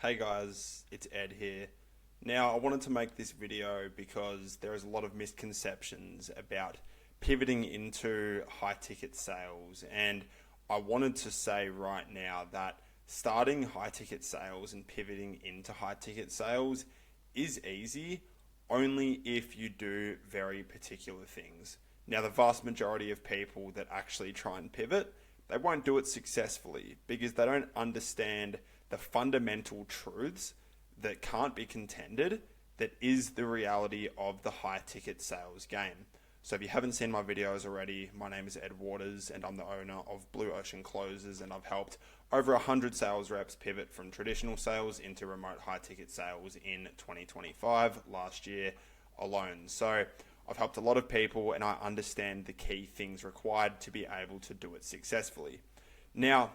Hey guys, it's Ed here. Now, I wanted to make this video because there is a lot of misconceptions about pivoting into high ticket sales, and I wanted to say right now that starting high ticket sales and pivoting into high ticket sales is easy only if you do very particular things. Now, the vast majority of people that actually try and pivot, they won't do it successfully because they don't understand the fundamental truths that can't be contended, that is the reality of the high ticket sales game. So if you haven't seen my videos already, my name is Ed Waters and I'm the owner of Blue Ocean Closes, and I've helped over 100 sales reps pivot from traditional sales into remote high ticket sales in 2025, last year alone. So I've helped a lot of people and I understand the key things required to be able to do it successfully. Now,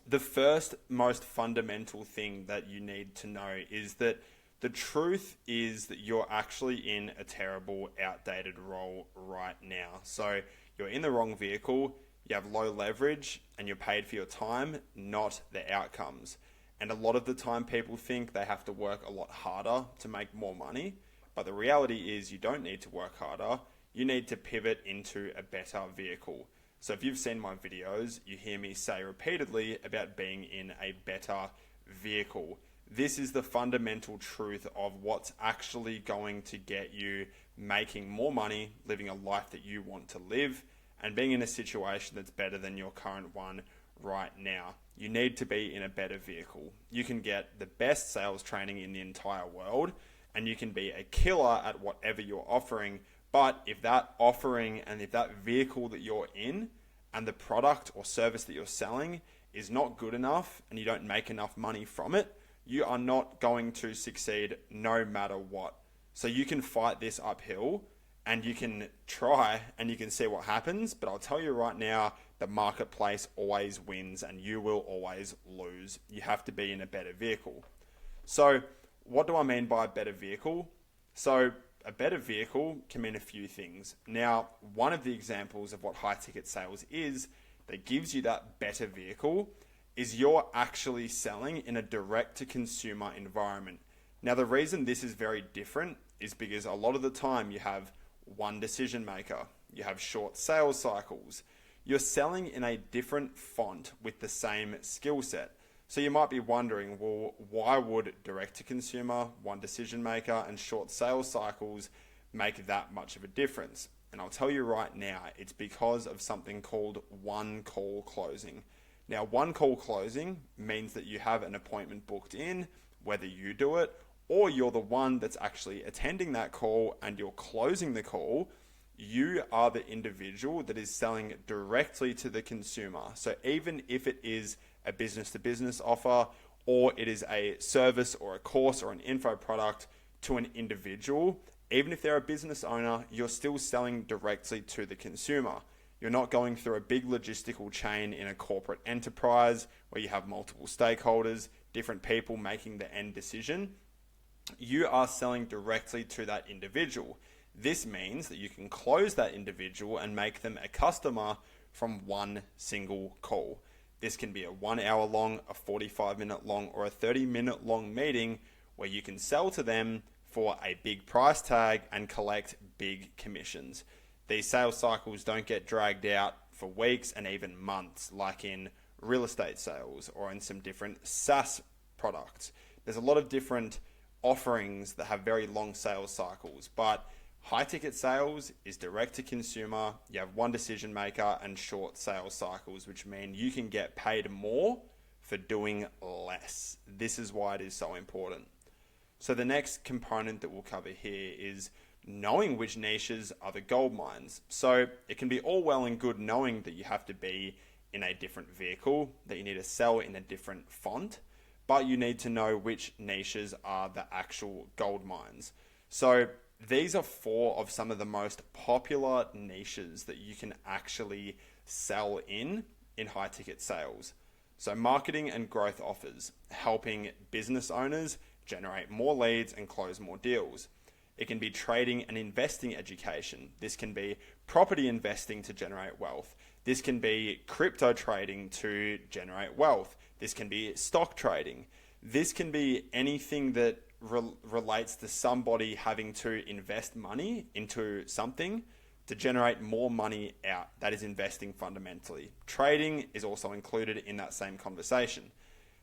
the first most fundamental thing that you need to know is that the truth is that you're actually in a terrible, outdated role right now. So you're in the wrong vehicle, you have low leverage, and you're paid for your time, not the outcomes. And a lot of the time people think they have to work a lot harder to make more money. But the reality is you don't need to work harder. You need to pivot into a better vehicle. So if you've seen my videos, you hear me say repeatedly about being in a better vehicle. This is the fundamental truth of what's actually going to get you making more money, living a life that you want to live, and being in a situation that's better than your current one right now. You need to be in a better vehicle. You can get the best sales training in the entire world, and you can be a killer at whatever you're offering. But if that offering and if that vehicle that you're in and the product or service that you're selling is not good enough and you don't make enough money from it, you are not going to succeed no matter what. So you can fight this uphill and you can try and you can see what happens. But I'll tell you right now, the marketplace always wins and you will always lose. You have to be in a better vehicle. So what do I mean by a better vehicle? So a better vehicle can mean a few things. Now, one of the examples of what high ticket sales is that gives you that better vehicle is you're actually selling in a direct to consumer environment. Now, the reason this is very different is because a lot of the time you have one decision maker, you have short sales cycles, you're selling in a different font with the same skill set. So you might be wondering, well, why would direct to consumer, one decision maker, and short sales cycles make that much of a difference? And I'll tell you right now, it's because of something called one call closing. Now, one call closing means that you have an appointment booked in, whether you do it or you're the one that's actually attending that call and you're closing the call. You are the individual that is selling directly to the consumer. So even if it is a business to business offer, or it is a service or a course or an info product to an individual, even if they're a business owner, you're still selling directly to the consumer. You're not going through a big logistical chain in a corporate enterprise where you have multiple stakeholders, different people making the end decision. You are selling directly to that individual. This means that you can close that individual and make them a customer from one single call. This can be a 1 hour long, a 45-minute long, or a 30-minute long meeting where you can sell to them for a big price tag and collect big commissions. These sales cycles don't get dragged out for weeks and even months like in real estate sales or in some different SaaS products. There's a lot of different offerings that have very long sales cycles, but high ticket sales is direct to consumer. You have one decision maker and short sales cycles, which mean you can get paid more for doing less. This is why it is so important. So the next component that we'll cover here is knowing which niches are the gold mines. So it can be all well and good knowing that you have to be in a different vehicle, that you need to sell in a different font, but you need to know which niches are the actual gold mines. So these are 4 of some of the most popular niches that you can actually sell in high ticket sales. So marketing and growth offers, helping business owners generate more leads and close more deals. It can be trading and investing education. This can be property investing to generate wealth. This can be crypto trading to generate wealth. This can be stock trading. This can be anything that relates to somebody having to invest money into something to generate more money out. That is investing fundamentally. Trading is also included in that same conversation.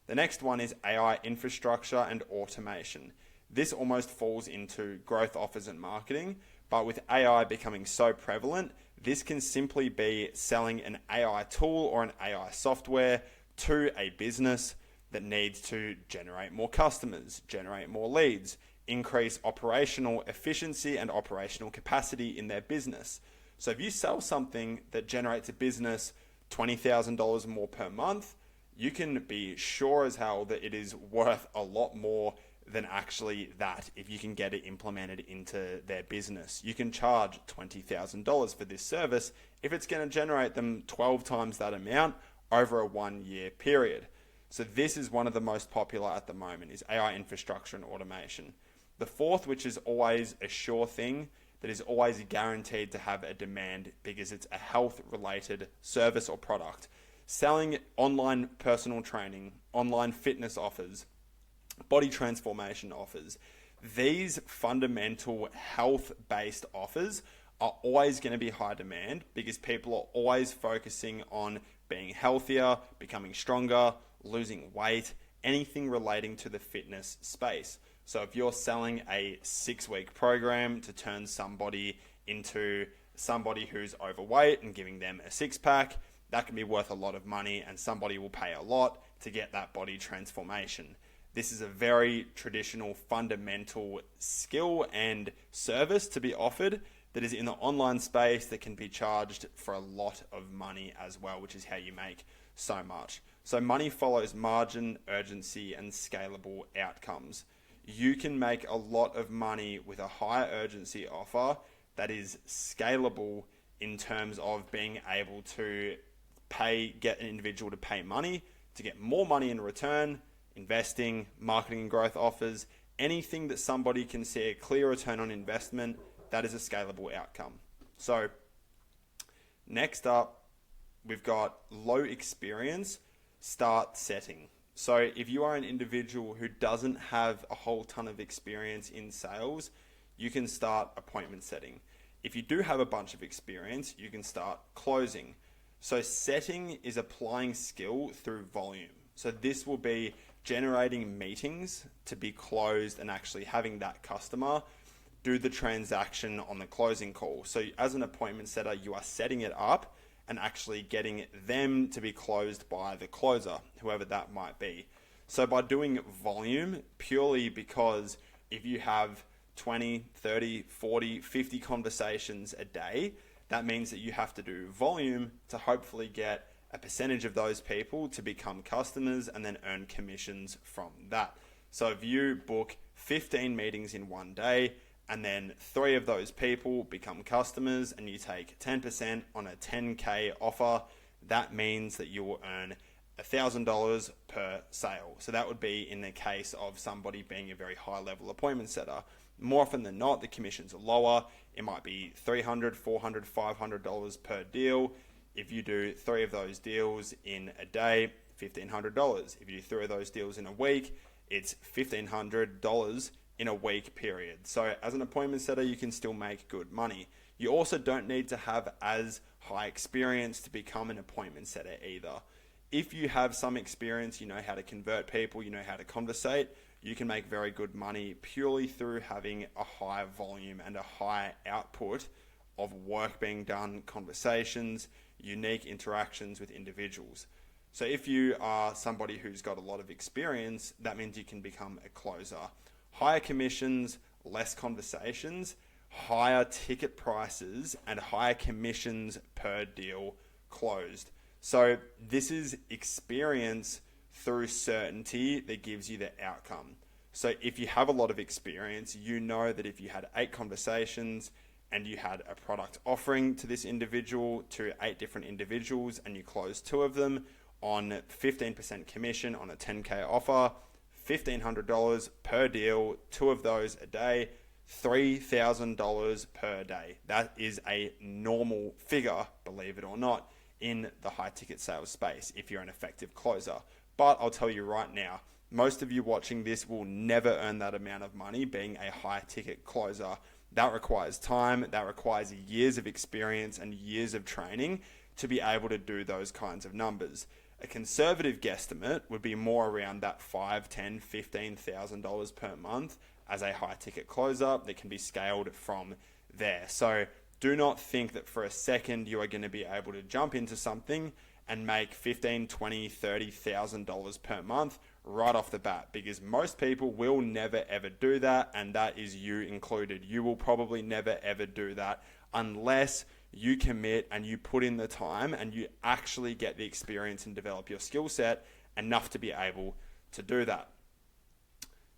The next one is AI infrastructure and automation. This almost falls into growth offers and marketing, but with AI becoming so prevalent, this can simply be selling an AI tool or an AI software to a business that needs to generate more customers, generate more leads, increase operational efficiency and operational capacity in their business. So if you sell something that generates a business $20,000 more per month, you can be sure as hell that it is worth a lot more than actually that if you can get it implemented into their business. You can charge $20,000 for this service if it's going to generate them 12 times that amount over a 1 year period. So this is one of the most popular at the moment, is AI infrastructure and automation. The fourth, which is always a sure thing, that is always guaranteed to have a demand because it's a health related service or product. Selling online personal training, online fitness offers, body transformation offers. These fundamental health-based offers are always going to be high demand because people are always focusing on being healthier, becoming stronger, losing weight, anything relating to the fitness space. So if you're selling a 6-week program to turn somebody into somebody who's overweight and giving them a six-pack, that can be worth a lot of money and somebody will pay a lot to get that body transformation. This is a very traditional, fundamental skill and service to be offered that is in the online space that can be charged for a lot of money as well, which is how you make so much. So money follows margin, urgency, and scalable outcomes. You can make a lot of money with a high urgency offer that is scalable in terms of being able to get an individual to pay money, to get more money in return, investing, marketing and growth offers, anything that somebody can see a clear return on investment, that is a scalable outcome. So next up, we've got low experience, start setting. So if you are an individual who doesn't have a whole ton of experience in sales, you can start appointment setting. If you do have a bunch of experience, you can start closing. So setting is applying skill through volume. So this will be generating meetings to be closed and actually having that customer do the transaction on the closing call. So as an appointment setter, you are setting it up and actually getting them to be closed by the closer, whoever that might be. So by doing volume, purely because if you have 20, 30, 40, 50 conversations a day, that means that you have to do volume to hopefully get a percentage of those people to become customers and then earn commissions from that. So if you book 15 meetings in one day and then 3 of those people become customers and you take 10% on a 10K offer, that means that you will earn $1,000 per sale. So that would be in the case of somebody being a very high level appointment setter. More often than not, the commissions are lower. It might be $300, $400, $500 per deal. If you do 3 of those deals in a day, $1,500. If you do 3 of those deals in a week, it's $1,500 in a week period. So as an appointment setter, you can still make good money. You also don't need to have as high experience to become an appointment setter either. If you have some experience, you know how to convert people, you know how to conversate, you can make very good money purely through having a high volume and a high output of work being done, conversations, unique interactions with individuals. So if you are somebody who's got a lot of experience, that means you can become a closer. Higher commissions, less conversations, higher ticket prices, and higher commissions per deal closed. So this is experience through certainty that gives you the outcome. So if you have a lot of experience, you know that if you had 8 conversations and you had a product offering to this individual, to 8 different individuals, and you closed 2 of them on 15% commission on a 10K offer, $1,500 per deal, 2 of those a day, $3,000 per day. That is a normal figure, believe it or not, in the high ticket sales space if you're an effective closer. But I'll tell you right now, Most of you watching this will never earn that amount of money being a high ticket closer. That requires time, that requires years of experience and years of training to be able to do those kinds of numbers. A conservative guesstimate would be more around that $5,000, $10,000, $15,000 per month as a high ticket closer that can be scaled from there. So do not think that for a second you are going to be able to jump into something and make $15,000, $20,000, $30,000 per month right off the bat, because most people will never ever do that, and that is you included. You will probably never ever do that unless you commit and you put in the time and you actually get the experience and develop your skill set enough to be able to do that.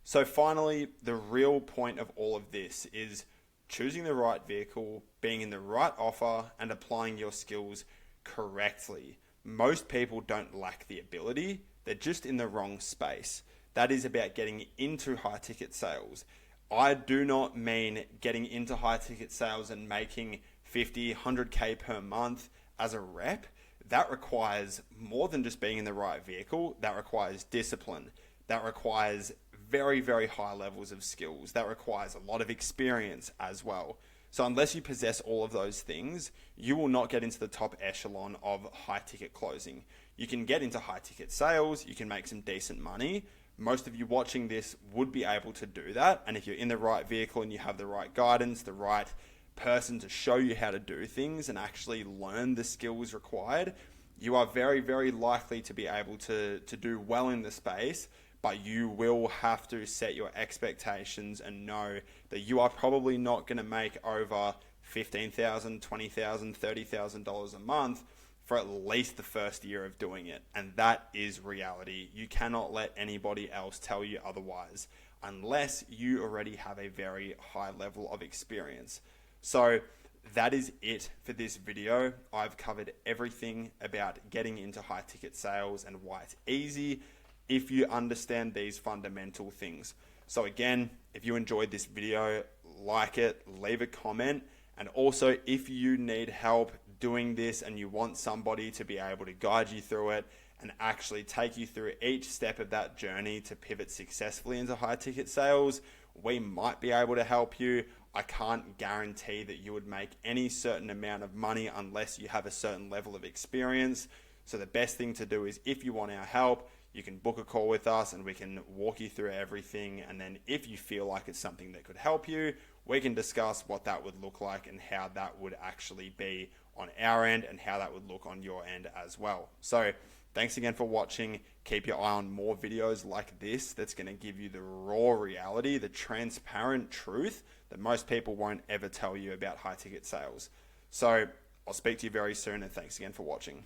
So finally, the real point of all of this is choosing the right vehicle, being in the right offer, and applying your skills correctly. Most people don't lack the ability, they're just in the wrong space. That is about getting into high ticket sales. I do not mean getting into high ticket sales and making 50, 100K per month as a rep. That requires more than just being in the right vehicle. That requires discipline. That requires very, very high levels of skills. That requires a lot of experience as well. So unless you possess all of those things, you will not get into the top echelon of high ticket closing. You can get into high ticket sales, you can make some decent money. Most of you watching this would be able to do that. And if you're in the right vehicle and you have the right guidance, the right person to show you how to do things and actually learn the skills required, you are very, very likely to be able to do well in the space. But you will have to set your expectations and know that you are probably not going to make over $15,000, $20,000, $30,000 a month for at least the first year of doing it. And that is reality. You cannot let anybody else tell you otherwise unless you already have a very high level of experience. So that is it for this video. I've covered everything about getting into high ticket sales and why it's easy if you understand these fundamental things. So again, if you enjoyed this video, like it, leave a comment. And also, if you need help doing this and you want somebody to be able to guide you through it and actually take you through each step of that journey to pivot successfully into high ticket sales, we might be able to help you. I can't guarantee that you would make any certain amount of money unless you have a certain level of experience. So the best thing to do is, if you want our help, you can book a call with us and we can walk you through everything. And then if you feel like it's something that could help you, we can discuss what that would look like and how that would actually be on our end and how that would look on your end as well. So thanks again for watching. Keep your eye on more videos like this that's going to give you the raw reality, the transparent truth that most people won't ever tell you about high ticket sales. So I'll speak to you very soon, and thanks again for watching.